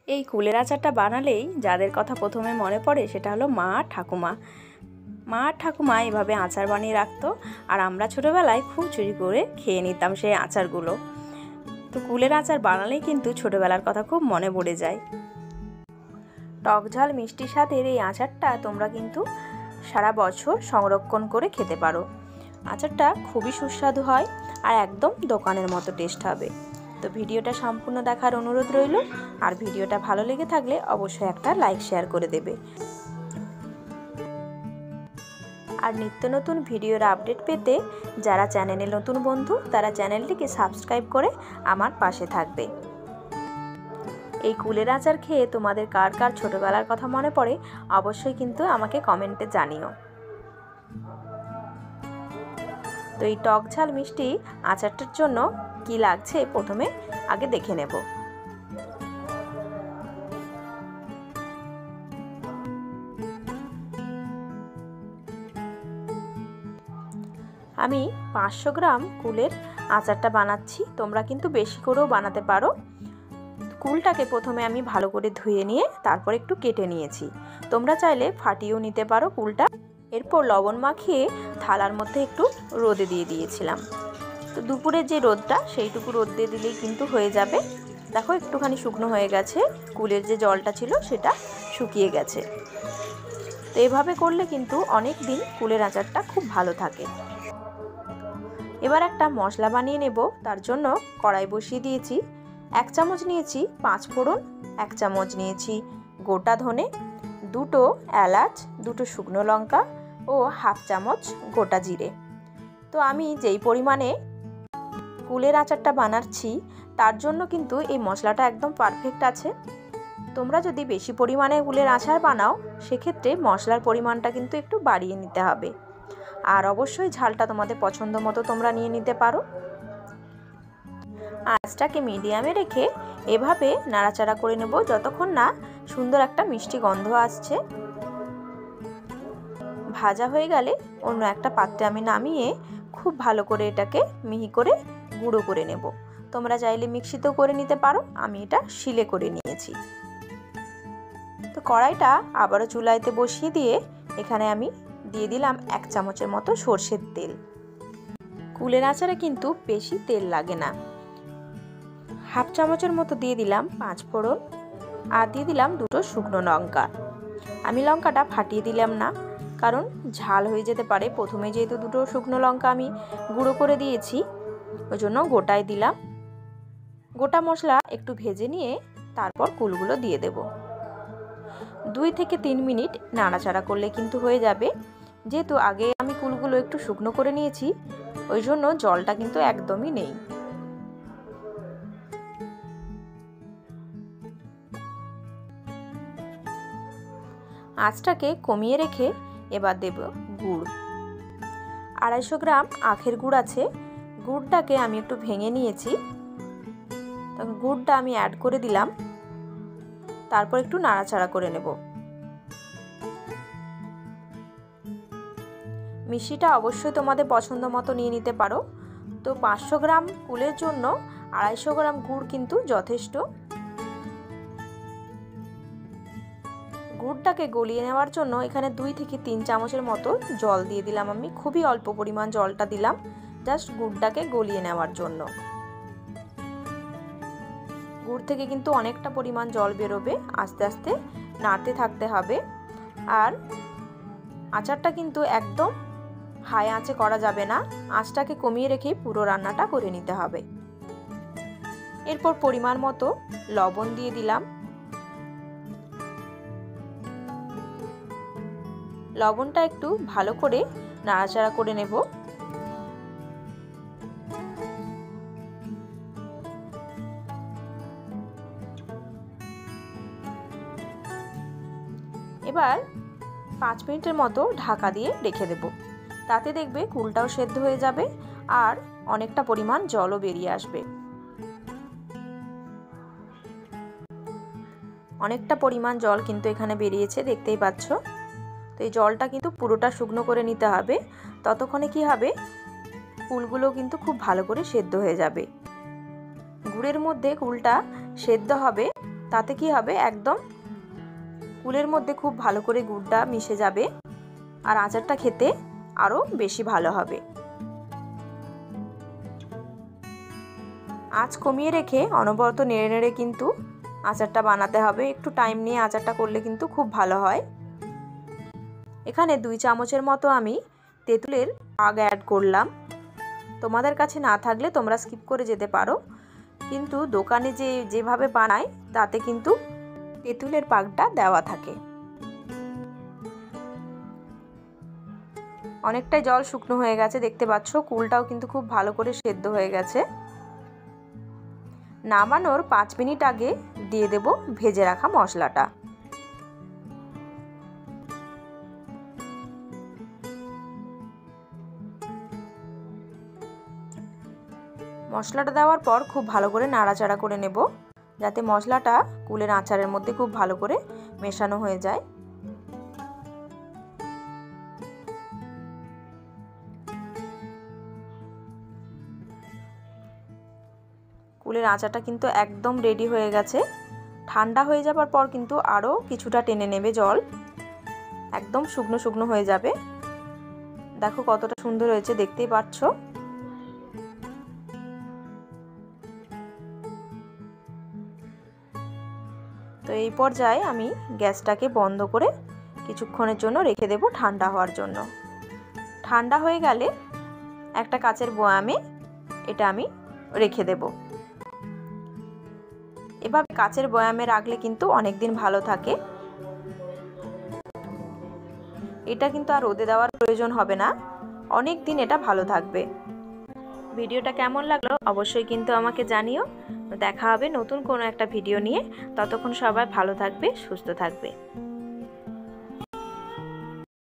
এই কুলের আচারটা বানালেই যাদের কথা প্রথমে মনে পড়ে সেটা হলো মা ঠাকুমা। মা ঠাকুমা এভাবে আচার বানিয়ে রাখতো, আর আমরা ছোটোবেলায় খুব চুরি করে খেয়ে নিতাম সেই আচারগুলো। তো কুলের আচার বানালেই কিন্তু ছোটোবেলার কথা খুব মনে পড়ে যায়। টক ঝাল মিষ্টির সাথে এই আচারটা তোমরা কিন্তু সারা বছর সংরক্ষণ করে খেতে পারো। আচারটা খুবই সুস্বাদু হয় আর একদম দোকানের মতো টেস্ট হবে। তো ভিডিওটা সম্পূর্ণ দেখার অনুরোধ রইল, আর ভিডিওটা ভালো লেগে থাকলে অবশ্যই একটা লাইক শেয়ার করে দেবে। আর নিত্য নতুন ভিডিওর আপডেট পেতে যারা চ্যানেলে নতুন বন্ধু তারা চ্যানেলটিকে সাবস্ক্রাইব করে আমার পাশে থাকবে। এই কুলের আচার খেয়ে তোমাদের কার কার ছোটোবেলার কথা মনে পড়ে অবশ্যই কিন্তু আমাকে কমেন্টে জানিও। তো এই টক ঝাল মিষ্টি আচারটার জন্য কি লাগছে প্রথমে আগে দেখে নেব। আমি 500 গ্রাম কুলের আচারটা বানাচ্ছি, তোমরা কিন্তু বেশি করেও বানাতে পারো। কুলটাকে প্রথমে আমি ভালো করে ধুয়ে নিয়ে তারপর একটু কেটে নিয়েছি, তোমরা চাইলে ফাটিয়েও নিতে পারো কুলটা। এরপর লবণ মাখিয়ে থালার মধ্যে একটু রোদে দিয়ে দিয়েছিলাম। তো দুপুরের যে রোদটা সেইটুকু রোদ দিয়ে দিলেই কিন্তু হয়ে যাবে। দেখো একটুখানি শুকনো হয়ে গেছে, কুলের যে জলটা ছিল সেটা শুকিয়ে গেছে। তো এভাবে করলে কিন্তু অনেক দিন কুলের আচারটা খুব ভালো থাকে। এবার একটা মশলা বানিয়ে নেব, তার জন্য কড়াই বসিয়ে দিয়েছি। 1 চামচ নিয়েছি 5 ফোড়ন, 1 চামচ নিয়েছি গোটা ধনে, 2টো এলাচ, 2টো শুকনো লঙ্কা ও 1/2 চামচ গোটা জিরে। তো আমি যেই পরিমাণে কুলের আচারটা বানাচ্ছি তার জন্য কিন্তু এই মশলাটা একদম পারফেক্ট আছে। তোমরা যদি বেশি পরিমাণে কুলের আচার বানাও সেক্ষেত্রে মশলার পরিমাণটা কিন্তু একটু বাড়িয়ে নিতে হবে। আর অবশ্যই ঝালটা তোমাদের পছন্দ মতো তোমরা নিয়ে নিতে পারো। আঁচটাকে মিডিয়ামে রেখে এভাবে নাড়াচাড়া করে নেব যতক্ষণ না সুন্দর একটা মিষ্টি গন্ধ আসছে। ভাজা হয়ে গেলে অন্য একটা পাত্রে আমি নামিয়ে খুব ভালো করে এটাকে মিহি করে গুঁড়ো করে নেব। তোমরা চাইলে মিক্সিতেও করে নিতে পারো, আমি এটা শিলে করে নিয়েছি। তো কড়াইটা আবারও চুলাইতে বসিয়ে দিয়ে এখানে আমি দিয়ে দিলাম 1 চামচের মতো সরষের তেল। কুলের আচারে কিন্তু বেশি তেল লাগে না। 1/2 চামচের মতো দিয়ে দিলাম 5 ফোড়ন, আর দিয়ে দিলাম 2টো শুকনো লঙ্কা। আমি লঙ্কাটা ফাটিয়ে দিলাম না, কারণ ঝাল হয়ে যেতে পারে। প্রথমে যেহেতু 2টো শুকনো লঙ্কা আমি গুঁড়ো করে দিয়েছি ওই জন্য গোটায় দিলাম। গোটা মশলা একটু ভেজে নিয়ে তারপর কুলগুলো দিয়ে দেব। 2 থেকে 3 মিনিট নাড়াচাড়া করলে কিন্তু হয়ে যাবে। যেহেতু আগে আমি কুলগুলো একটু শুকনো করে নিয়েছি ওই জন্য জলটা কিন্তু একদমই নেই। আঁচটাকে কমিয়ে রেখে এবার দেব গুড়। 250 গ্রাম আখের গুড় আছে, গুড়টাকে আমি একটু ভেঙে নিয়েছি। তখন গুড়টা আমি অ্যাড করে দিলাম, তারপর একটু নাড়াচাড়া করে নেব। মিষ্টিটা অবশ্যই তোমাদের পছন্দ মতো নিয়ে নিতে পারো। তো 500 গ্রাম কুলের জন্য 250 গ্রাম গুড় কিন্তু যথেষ্ট। গুড়টাকে গলিয়ে নেওয়ার জন্য এখানে 2 থেকে 3 চামচের মতো জল দিয়ে দিলাম। আমি খুবই অল্প পরিমাণ জলটা দিলাম, জাস্ট গুড়টাকে গলিয়ে নেওয়ার জন্য। গুড় থেকে কিন্তু অনেকটা পরিমাণ জল বেরোবে, আস্তে আস্তে নাড়তে থাকতে হবে। আর আচারটা কিন্তু একদম হাই আঁচে করা যাবে না, আঁচটাকে কমিয়ে রেখে পুরো রান্নাটা করে নিতে হবে। এরপর পরিমাণ মতো লবণ দিয়ে দিলাম। লবণটা একটু ভালো করে নাড়াচাড়া করে নেব। এবার 5 মিনিটের মতো ঢাকা দিয়ে রেখে দেব। তাতে দেখবে কুলটাও সেদ্ধ হয়ে যাবে আর অনেকটা পরিমাণ জলও বেরিয়ে আসবে। অনেকটা পরিমাণ জল কিন্তু এখানে বেরিয়েছে, দেখতেই পাচ্ছ। তো এই জলটা কিন্তু পুরোটা শুকনো করে নিতে হবে, ততক্ষণে কি হবে কুলগুলো কিন্তু খুব ভালো করে সেদ্ধ হয়ে যাবে। গুড়ের মধ্যে কুলটা সেদ্ধ হবে তাতে কি হবে, একদম কুলের মধ্যে খুব ভালো করে গুড়টা মিশে যাবে আর আচারটা খেতে আরও বেশি ভালো হবে। আঁচ কমিয়ে রেখে অনবরত নেড়ে নেড়ে কিন্তু আচারটা বানাতে হবে। একটু টাইম নিয়ে আচারটা করলে কিন্তু খুব ভালো হয়। এখানে 2 চামচের মতো আমি তেঁতুলের পাগ অ্যাড করলাম। তোমাদের কাছে না থাকলে তোমরা স্কিপ করে যেতে পারো, কিন্তু দোকানে যেভাবে বানায় তাতে কিন্তু তেঁতুলের পাগটা দেওয়া থাকে। অনেকটাই জল শুকনো হয়ে গেছে, দেখতে পাচ্ছ কুলটাও কিন্তু খুব ভালো করে সেদ্ধ হয়ে গেছে। নামানোর 5 মিনিট আগে দিয়ে দেব ভেজে রাখা মশলাটা। মশলাটা দেওয়ার পর খুব ভালো করে নাড়াচাড়া করে নেব, যাতে মশলাটা কুলের আচারের মধ্যে খুব ভালো করে মেশানো হয়ে যায়। কুলের আচারটা কিন্তু একদম রেডি হয়ে গেছে। ঠান্ডা হয়ে যাবার পর কিন্তু আরও কিছুটা টেনে নেবে জল, একদম শুকনো শুকনো হয়ে যাবে। দেখো কতটা সুন্দর হয়েছে, দেখতেই পাচ্ছ। তো এই পর্যায়ে আমি গ্যাসটাকে বন্ধ করে কিছুক্ষণের জন্য রেখে দেব ঠান্ডা হওয়ার জন্য। ঠান্ডা হয়ে গেলে একটা কাচের বয়ামে এটা আমি রেখে দেব। এভাবে কাচের বয়ামে রাখলে কিন্তু অনেক দিন ভালো থাকে। এটা কিন্তু আর রোদে দেওয়ার প্রয়োজন হবে না, অনেক দিন এটা ভালো থাকবে। ভিডিওটা কেমন লাগলো অবশ্যই কিন্তু আমাকে জানিও। দেখা হবে নতুন কোনো একটা ভিডিও নিয়ে। ততক্ষণ সবাই ভালো থাকবে, সুস্থ থাকবে।